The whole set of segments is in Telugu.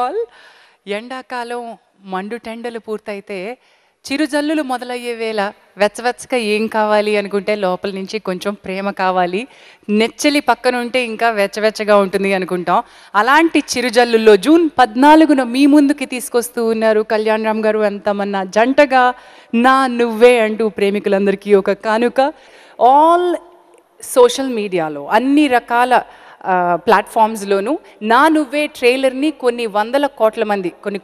ఆల్ ఎండాకాలం మండుటెండలు పూర్తయితే చిరుజల్లులు మొదలయ్యే వేళ వెచ్చవెచ్చగా ఏం కావాలి అనుకుంటే లోపల నుంచి కొంచెం ప్రేమ కావాలి, నెచ్చలి పక్కన ఉంటే ఇంకా వెచ్చవెచ్చగా ఉంటుంది అనుకుంటాం. అలాంటి చిరుజల్లుల్లో జూన్ 14న మీ ముందుకి తీసుకొస్తూ ఉన్నారు కళ్యాణ్ రామ్ గారు అంతమన్న జంటగా నా నువ్వే అంటూ ప్రేమికులందరికీ ఒక కానుక. ఆల్ సోషల్ మీడియాలో అన్ని రకాల ప్లాట్ఫామ్స్లోనూ నా నువ్వే ట్రైలర్ని కొన్ని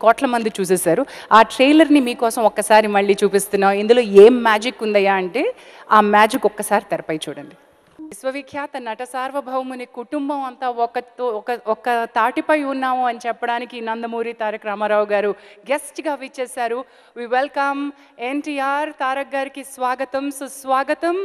కోట్ల మంది చూసేశారు. ఆ ట్రైలర్ని మీకోసం ఒక్కసారి మళ్ళీ చూపిస్తున్నాం. ఇందులో ఏం మ్యాజిక్ ఉందయ్యా అంటే ఆ మ్యాజిక్ ఒక్కసారి తెరపై చూడండి. విశ్వవిఖ్యాత నట సార్వభౌముని కుటుంబం అంతా ఒక తాటిపై ఉన్నాము అని చెప్పడానికి నందమూరి తారక రామారావు గారు గెస్ట్గా విచ్చేశారు. We welcome NTR. తారక్ గారికి స్వాగతం, సుస్వాగతం.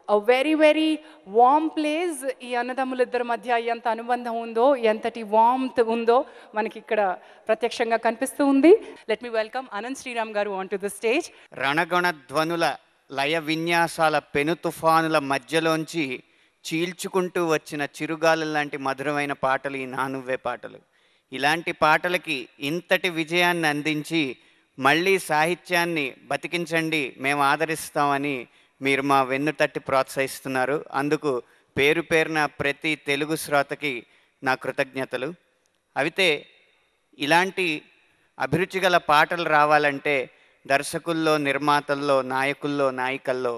A very very warm place. ఈ అన్నదమ్ములిద్దరి మధ్య ఎంత అనుబంధం ఉందో, ఎంతటి వార్మ్త్ ఉందో మనకి ఇక్కడ ప్రత్యక్షంగా కనిపిస్తూ ఉంది. Let me welcome Anant Sriram గారు ఆన్ టు ద స్టేజ్. రణగణ ధ్వనుల లయ విన్యాసాల పెను తుఫానుల మధ్యలోంచి చీల్చుకుంటూ వచ్చిన చిరుగాలు లాంటి మధురమైన పాటలు ఈ నానువ్వే పాటలు. ఇలాంటి పాటలకి ఇంతటి విజయాన్ని అందించి మళ్ళీ సాహిత్యాన్ని బతికించండి, మేము ఆదరిస్తామని మీరు మా వెన్ను తట్టి ప్రోత్సహిస్తున్నారు. అందుకు పేరు పేరున ప్రతి తెలుగు శ్రోతకి నా కృతజ్ఞతలు. అయితే ఇలాంటి అభిరుచి గల పాటలు రావాలంటే దర్శకుల్లో, నిర్మాతల్లో, నాయకుల్లో, నాయికల్లో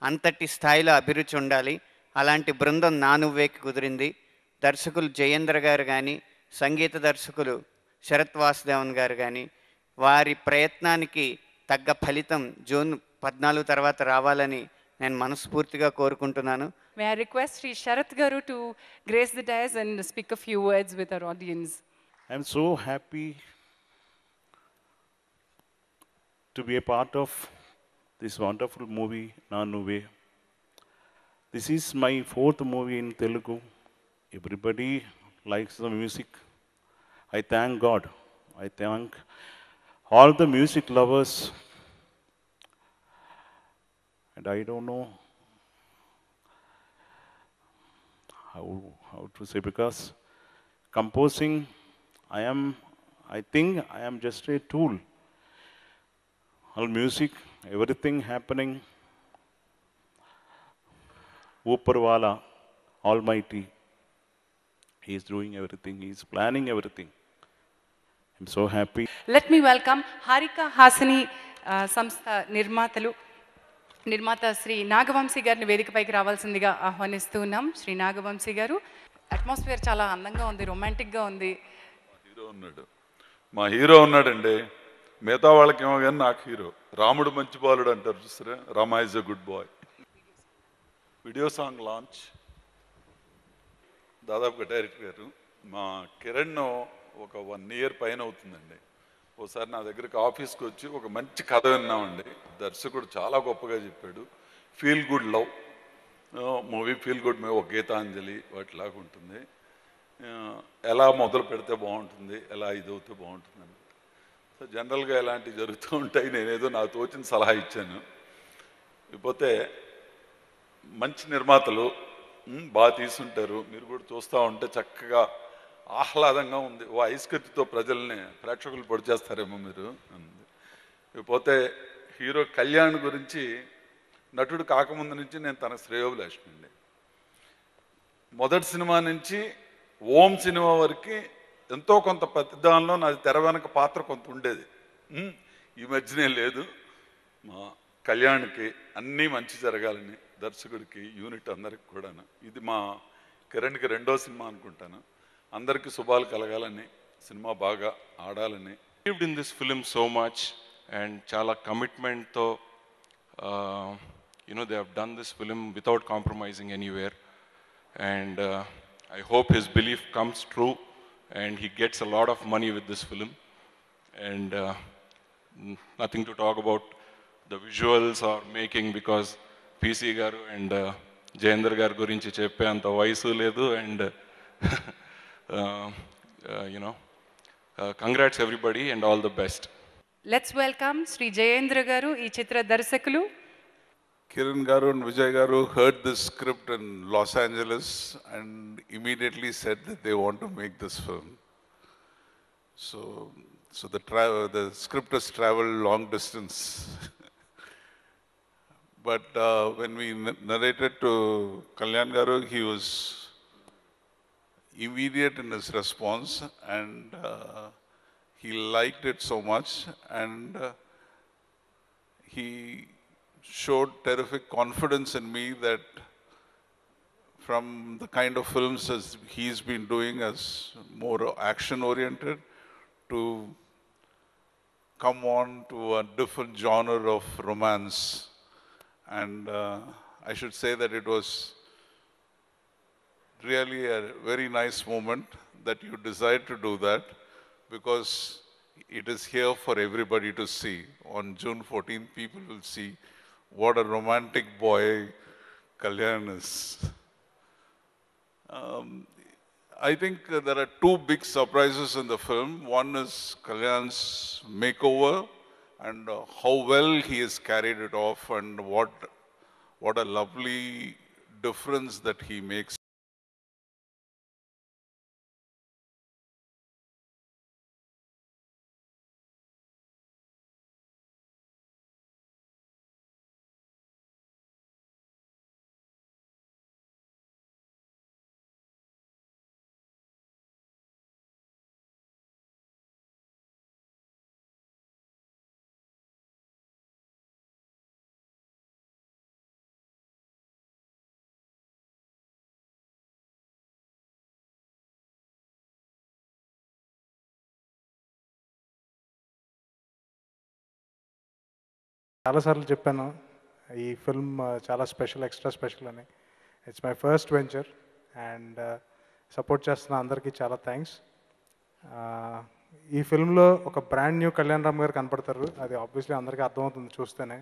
అంతటి స్థాయిలో అభిరుచి ఉండాలి. అలాంటి బృందం నా నువ్వేకి కుదిరింది. దర్శకులు జయేంద్ర గారు కానీ, సంగీత దర్శకులు శరత్ వాసుదేవన్ గారు కానీ, వారి ప్రయత్నానికి తగ్గ ఫలితం జూన్ 14 తర్వాత రావాలని నేను మనస్ఫూర్తిగా కోరుకుంటున్నాను. May I request Sri Sharath Garu to grace the dais and speak a few words with our audience. I am so happy to be a part of this wonderful movie, Na Nuve. This is my 4th movie in Telugu. Everybody likes the music. I thank God. I thank all the music lovers. And I don't know how to say, because composing, I think I am just a tool. All music, everything happening, Upperwala, Almighty, He is doing everything, He is planning everything. I'm so happy. Let me welcome Harika Hasani సంస్థ నిర్మాత శ్రీ నాగవంశీ గారిని వేదికపైకి రావాల్సిందిగా ఆహ్వానిస్తూ ఉన్నాం. శ్రీ నాగవంశీ గారు, అట్మాస్ఫియర్ చాలా అందంగా ఉంది, రొమాంటిక్గా ఉంది. మా హీరో ఉన్నాడండి. మిగతా వాళ్ళకి ఏమో కానీ నాకు హీరో. రాముడు మంచి బాలుడు అంటారు చూసారా, Rama is a good boy. Video song launch దాదాపుగా డైరెక్టర్ గారు మా కిరణ్ ఒక 1 year పైన అవుతుందండి. ఒకసారి నా దగ్గరికి ఆఫీస్కి వచ్చి ఒక మంచి కథ విన్నామండి. దర్శకుడు చాలా గొప్పగా చెప్పాడు. Feel good love movie, feel good movie, ఒక గీతాంజలి వాటిలాగా ఉంటుంది. ఎలా మొదలు పెడితే బాగుంటుంది, ఎలా ఇదవుతే బాగుంటుంది అని. సో జనరల్గా ఇలాంటివి జరుగుతూ ఉంటాయి. నేనేదో నాకు తోచిన సలహా ఇచ్చాను. ఇకపోతే మంచి నిర్మాతలు బాగా తీసుంటారు. మీరు కూడా చూస్తూ ఉంటే చక్కగా ఆహ్లాదంగా ఉంది. ఓ ఐస్కర్తితో ప్రజల్ని ప్రేక్షకులు పొడి చేస్తారేమో మీరు అంది. ఇకపోతే హీరో కళ్యాణ్ గురించి నటుడు కాకముందు నుంచి నేను తన శ్రేయోభిలాషినండి. మొదటి సినిమా నుంచి ఓం సినిమా వరకు ఎంతో కొంత ప్రతిదానంలో నాది తెర వెనక పాత్ర కొంత ఉండేది. ఈ మధ్యనే లేదు. మా కళ్యాణ్కి అన్నీ మంచి జరగాలని, దర్శకుడికి, యూనిట్ అందరికి కూడాను. ఇది మా కిరణ్కి 2వ సినిమా అనుకుంటాను. అందరికీ శుభాలు కలగాలని, సినిమా బాగా ఆడాలని. Believed in this film so much and chala commitment to they have done this film without compromising anywhere, and I hope his belief comes true and he gets a lot of money with this film. And nothing to talk about the visuals or making, because PC garu and Jayendra garu gurinchi cheppe anta vayasu ledu, and congrats everybody and all the best. Let's welcome Sri Jayendra garu, ee chitra darshakulu. Kiran garu and Vijay garu heard this script in Los Angeles and immediately said that they want to make this film. So, so the script has traveled long distance. But when we narrated to Kalyan Garu, he was immediate in his response, and he liked it so much, and he showed terrific confidence in me that from the kind of films as he's been doing as more action oriented to come on to a different genre of romance. And I should say that it was really a very nice moment that you decide to do that, because it is here for everybody to see. On June 14th, people will see what a romantic boy Kalyan is. I think there are two big surprises in the film. One is Kalyan's makeover and how well he has carried it off, and what a lovely difference that he makes. చాలాసార్లు చెప్పాను ఈ ఫిల్మ్ చాలా స్పెషల్, ఎక్స్ట్రా స్పెషల్ అని. It's my first venture and support చేస్తున్న అందరికీ చాలా థ్యాంక్స్. ఈ ఫిల్మ్లో ఒక బ్రాండ్ న్యూ కళ్యాణ్ రామ్ గారు కనపడతారు, అది ఆబ్వియస్లీ అందరికీ అర్థమవుతుంది చూస్తేనే.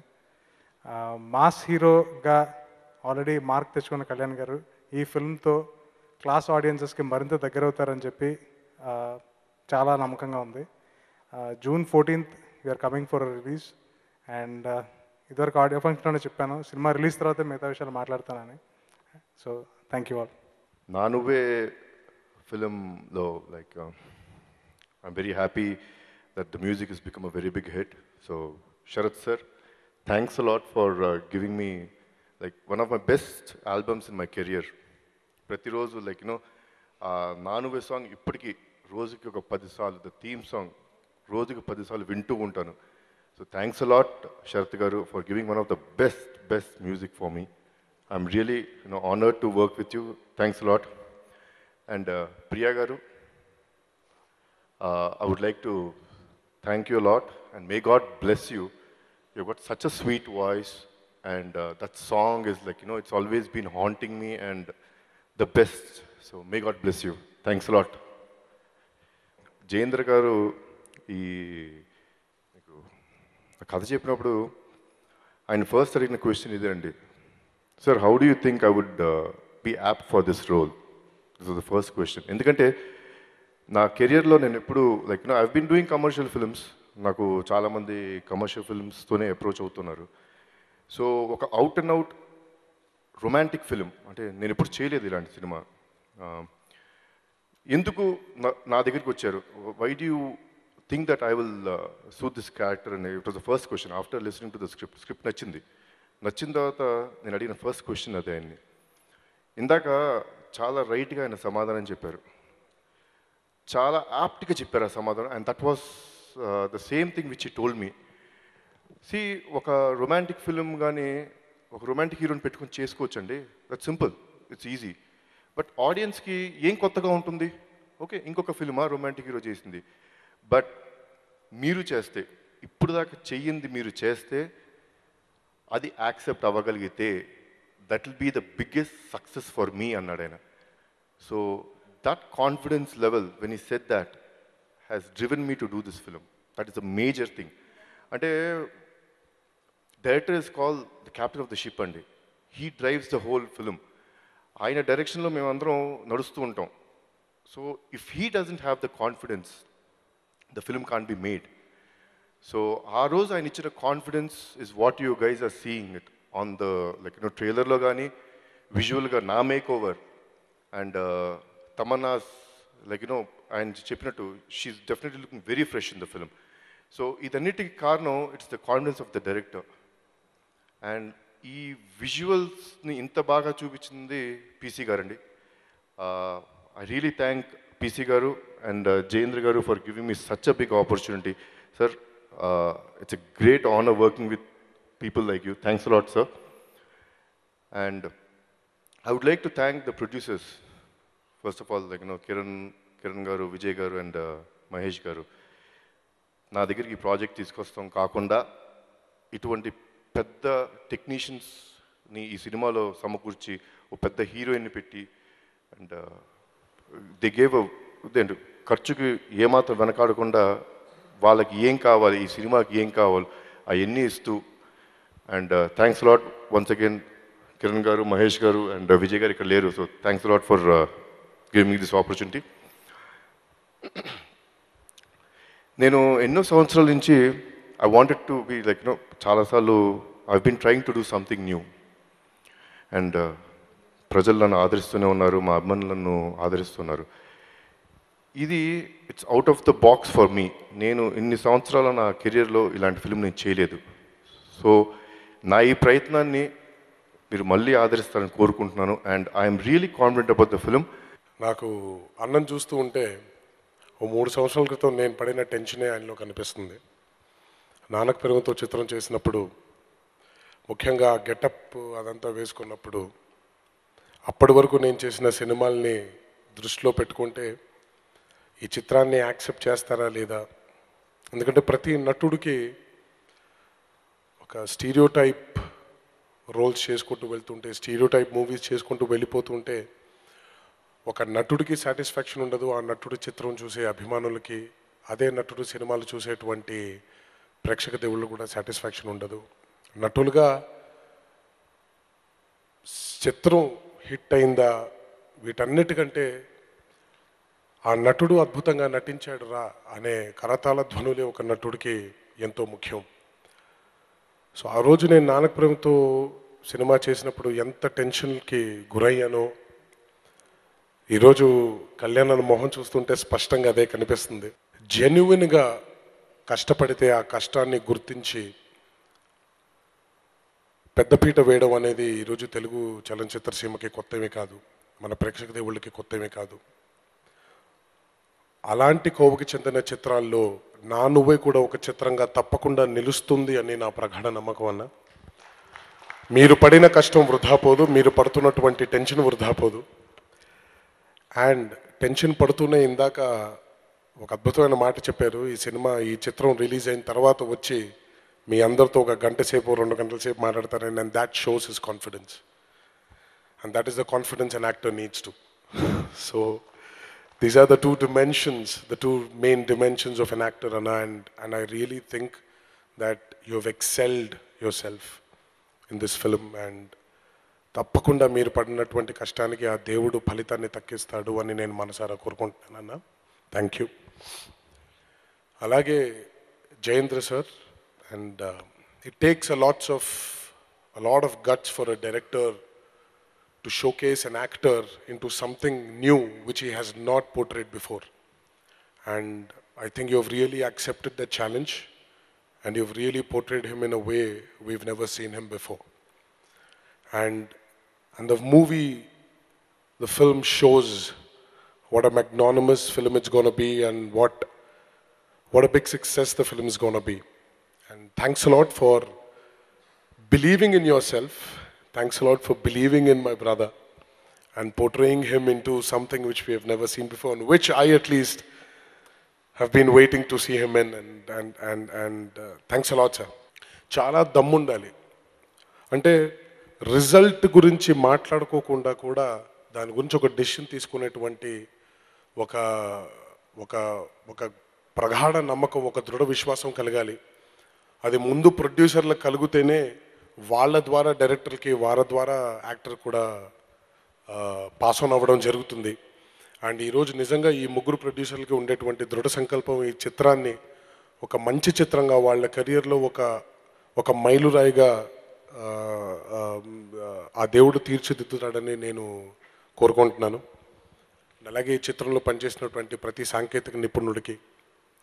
మాస్ హీరోగా ఆల్రెడీ మార్క్ తెచ్చుకున్న కళ్యాణ్ గారు ఈ ఫిల్మ్తో క్లాస్ ఆడియన్సెస్కి మరింత దగ్గర అవుతారని చెప్పి చాలా నమ్మకంగా ఉంది. June 14th we are coming for release. And ఇదివరకు ఆడియో ఫంక్షన్లోనే చెప్పాను, సినిమా రిలీజ్ తర్వాత మిగతా విషయాలు మాట్లాడతానని. So thank you all. Naa Nuvve ఫిలింలో like I'm very happy that the music is become a very big hit. So Sharath sir, thanks a lot for giving me like one of my best albums in my career. ప్రతిరోజు like you know Naa Nuvve song ఇప్పటికీ రోజుకి ఒక 10 సార్లు, ద థీమ్ సాంగ్ రోజుకి 10 సార్లు వింటూ ఉంటాను. So thanks a lot, Sharath Garu, for giving one of the best music for me. I'm really honored to work with you. Thanks a lot. And Priya Garu, I would like to thank you a lot, and may God bless you. You've got such a sweet voice, and that song is like, it's always been haunting me, and the best. So may God bless you. Thanks a lot. Jayendra Garu, కథ చెప్పినప్పుడు ఆయన ఫస్ట్ అడిగిన క్వశ్చన్ ఇదేనండి, sir how do you think I would be apt for this role? This was the first question. ఎందుకంటే నా కెరియర్లో నేను ఎప్పుడు like I been doing commercial films, నాకు చాలామంది కమర్షియల్ ఫిల్మ్స్తోనే అప్రోచ్ అవుతున్నారు. సో ఒక out and out romantic film అంటే నేను ఎప్పుడు చేయలేదు ఇలాంటి సినిమా. ఎందుకు నా దగ్గరికి వచ్చారు? Why do you think that I will suit this character? And it was the first question after listening to the script నచ్చింది తర్వాత నేను అడిగిన ఫస్ట్ క్వశ్చన్ అదే. ఆయన్ని ఇందాక చాలా రైట్గా ఆయన సమాధానం చెప్పారు, చాలా యాప్ట్గా చెప్పారు ఆ సమాధానం. And that was the same thing which he told me. See ఒక రొమాంటిక్ ఫిలిం కానీ ఒక రొమాంటిక్ హీరోని పెట్టుకొని చేసుకోవచ్చండి, that simple, it's easy. But ఆడియన్స్కి ఏం కొత్తగా ఉంటుంది? ఓకే, ఇంకొక ఫిలిమా రొమాంటిక్ హీరో చేసింది. బట్ మీరు చేస్తే, ఇప్పుడు దాకా చెయ్యింది మీరు చేస్తే, అది యాక్సెప్ట్ అవ్వగలిగితే that will be the biggest success for me అన్నాడు ఆయన. So that confidence level when he said that has driven me to do this film. That is the major thing. అంటే director is call the captain of the ship అండి. He drives the whole film. ఆయన డైరెక్షన్లో మేమందరం నడుస్తూ ఉంటాం. So if he doesn't have the confidence, the film can't be made. So our rose ఆయన ఇచ్చిన confidence is what you guys are seeing it on the trailer లో కానీ విజువల్గా నా మేక్ ఓవర్ అండ్ తమన్నాస్ ఆయన చెప్పినట్టు she's definitely looking very fresh in the film. So ఇదన్నిటికీ కారణం it's the confidence of the director. And ఈ విజువల్స్ని ఇంత బాగా చూపించింది పీసీ గారండి. ఐ రియలీ థ్యాంక్ పీసీ గారు అండ్ జయేంద్ర గారు for giving me such a big opportunity. Sir, it's a great honour working with people like you. Thanks a lot sir. And I would like to thank the producers. First of all, like, Kiran garu, Vijay garu and Mahesh garu. నా దగ్గరికి ఈ ప్రాజెక్ట్ తీసుకొస్తాం కాకుండా ఇటువంటి పెద్ద టెక్నీషియన్స్ని ఈ సినిమాలో సమకూర్చి ఒక పెద్ద హీరోయిన్ని పెట్టి అండ్ దే గేవ్ అదేంటి ఖర్చుకి ఏమాత్రం వెనకాడకుండా వాళ్ళకి ఏం కావాలి, ఈ సినిమాకి ఏం కావాలి అవన్నీ ఇస్తూ. And thanks lot once again Kiran గారు, మహేష్ గారు అండ్ విజయ్ గారు ఇక్కడ లేరు. So thanks lot for giving me this opportunity. నేను ఎన్నో సంవత్సరాల నుంచి I wanted to be like చాలాసార్లు I been trying to do something new. And ప్రజలు నన్ను ఆదరిస్తూనే ఉన్నారు, మా అభిమానులు నన్ను ఆదరిస్తున్నారు. ఇది it's out of the box for me. నేను ఇన్ని సంవత్సరాల నా కెరియర్లో ఇలాంటి ఫిల్మ్ నేను చేయలేదు. సో నా ఈ ప్రయత్నాన్ని మీరు మళ్ళీ ఆదరిస్తారని కోరుకుంటున్నాను. And I'm really confident about the film. నాకు అన్నం చూస్తూ ఉంటే ఓ 3 సంవత్సరాల క్రితం నేను పడిన టెన్షనే ఆయనలో కనిపిస్తుంది. నాన్నకు పెరుగుతో చిత్రం చేసినప్పుడు, ముఖ్యంగా గెటప్ అదంతా వేసుకున్నప్పుడు, అప్పటి వరకు నేను చేసిన సినిమాల్ని దృష్టిలో పెట్టుకుంటే ఈ చిత్రాన్ని యాక్సెప్ట్ చేస్తారా లేదా, ఎందుకంటే ప్రతి నటుడికి ఒక స్టీరియోటైప్ రోల్స్ చేసుకుంటూ వెళ్తుంటే, స్టీరియోటైప్ మూవీస్ చేసుకుంటూ వెళ్ళిపోతుంటే ఒక నటుడికి సాటిస్ఫాక్షన్ ఉండదు. ఆ నటుడి చిత్రం చూసే అభిమానులకి, అదే నటుడు సినిమాలు చూసేటువంటి ప్రేక్షక దేవుళ్ళు కూడా సాటిస్ఫాక్షన్ ఉండదు. నటులుగా చిత్రం హిట్ అయిందా, వీటన్నిటికంటే ఆ నటుడు అద్భుతంగా నటించాడు రా అనే కరతాళ ధ్వనులే ఒక నటుడికి ఎంతో ముఖ్యం. సో ఆ రోజు నేను నాన్నకు ప్రేమతో సినిమా చేసినప్పుడు ఎంత టెన్షన్కి గురయ్యానో, ఈరోజు కళ్యాణ్ మొహం చూస్తుంటే స్పష్టంగా అదే కనిపిస్తుంది. జెన్యున్గా కష్టపడితే ఆ కష్టాన్ని గుర్తించి పెద్దపీట వేయడం అనేది ఈరోజు తెలుగు చలనచిత్ర సీమకి కొత్తమే కాదు, మన ప్రేక్షక దేవుళ్ళకి కొత్తమే కాదు. అలాంటి కోవకి చెందిన చిత్రాల్లో నా నువ్వే కూడా ఒక చిత్రంగా తప్పకుండా నిలుస్తుంది అని నా ప్రగాఢ నమ్మకం అన్న. మీరు పడిన కష్టం వృధా పోదు, మీరు పడుతున్నటువంటి టెన్షన్ వృధా పోదు. అండ్ టెన్షన్ పడుతూనే ఇందాక ఒక అద్భుతమైన మాట చెప్పారు. ఈ చిత్రం రిలీజ్ అయిన తర్వాత వచ్చి మీ అందరితో ఒక గంట సేపు 2 గంటల సేపు మాట్లాడతారని, and that shows his confidence. And that is the confidence an actor needs to. So these are the two dimensions, the two main dimensions of an actor, and I really think that you have excelled yourself in this film, and తప్పకుండా మీరు పడినటువంటి కష్టానికి ఆ దేవుడు ఫలితాన్ని తక్కిస్తాడు అని నేను మనసారా కోరుకుంటున్నాను. Thank you. అలాగే Jayendra sir, and it takes a lot of guts for a director to showcase an actor into something new which he has not portrayed before. And I think you have really accepted the challenge, and you've really portrayed him in a way we've never seen him before. And the movie, the film shows what a magnanimous film it's going to be, and what a big success the film is going to be. And thanks a lot for believing in yourself. Thanks a lot for believing in my brother and portraying him into something which we have never seen before, and which I at least have been waiting to see him in. And thanks a lot, sir. చాలా దమ్ముండాలి. అంటే రిజల్ట్ గురించి మాట్లాడుకోకుండా కూడా దాని గురించి ఒక డెసిషన్ తీసుకునేటువంటి ఒక ఒక ఒక ప్రగాఢ నమ్మకం, ఒక దృఢ విశ్వాసం కలగాలి. అది ముందు ప్రొడ్యూసర్లకు కలిగితేనే వాళ్ళ ద్వారా డైరెక్టర్కి, వాళ్ళ ద్వారా యాక్టర్ కూడా పాస్ ఆన్ అవ్వడం జరుగుతుంది. అండ్ ఈరోజు నిజంగా ఈ ముగ్గురు ప్రొడ్యూసర్లకి ఉండేటువంటి దృఢ సంకల్పం ఈ చిత్రాన్ని ఒక మంచి చిత్రంగా వాళ్ళ కెరియర్లో ఒక మైలురాయిగా ఆ దేవుడు తీర్చిదిద్దుతాడని నేను కోరుకుంటున్నాను. అలాగే ఈ చిత్రంలో పనిచేసినటువంటి ప్రతి సాంకేతిక నిపుణుడికి,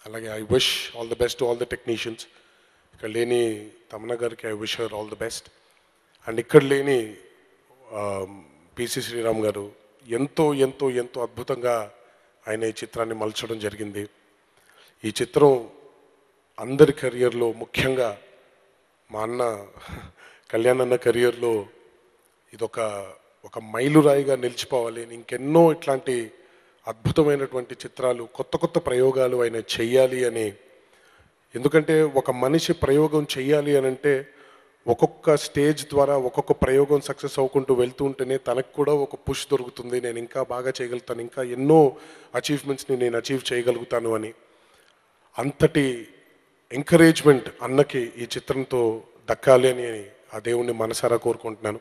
అలాగే I wish all the best to all the technicians. ఇక్కడ లేని తమన్నా గారికి I wish her all the best. And ఇక్కడ లేని పిసి శ్రీరామ్ గారు ఎంతో ఎంతో ఎంతో అద్భుతంగా ఆయన ఈ చిత్రాన్ని మలచడం జరిగింది. ఈ చిత్రం అందరి కెరియర్లో, ముఖ్యంగా మా అన్న కళ్యాణ్ అన్న కెరియర్లో ఒక మైలురాయిగా నిలిచిపోవాలి. ఇంకెన్నో ఇట్లాంటి అద్భుతమైనటువంటి చిత్రాలు, కొత్త కొత్త ప్రయోగాలు ఆయన చెయ్యాలి అని. ఎందుకంటే ఒక మనిషి ప్రయోగం చెయ్యాలి అని అంటే ఒక్కొక్క స్టేజ్ ద్వారా ఒక్కొక్క ప్రయోగం సక్సెస్ అవ్వకుంటూ వెళ్తూ ఉంటేనే తనకు కూడా ఒక పుష్ దొరుకుతుంది. నేను ఇంకా బాగా చేయగలుగుతాను, ఇంకా ఎన్నో అచీవ్మెంట్స్ని నేను అచీవ్ చేయగలుగుతాను అని. అంతటి ఎంకరేజ్మెంట్ అన్నకి ఈ చిత్రంతో దక్కాలి అని ఆ దేవుణ్ణి మనసారా కోరుకుంటున్నాను.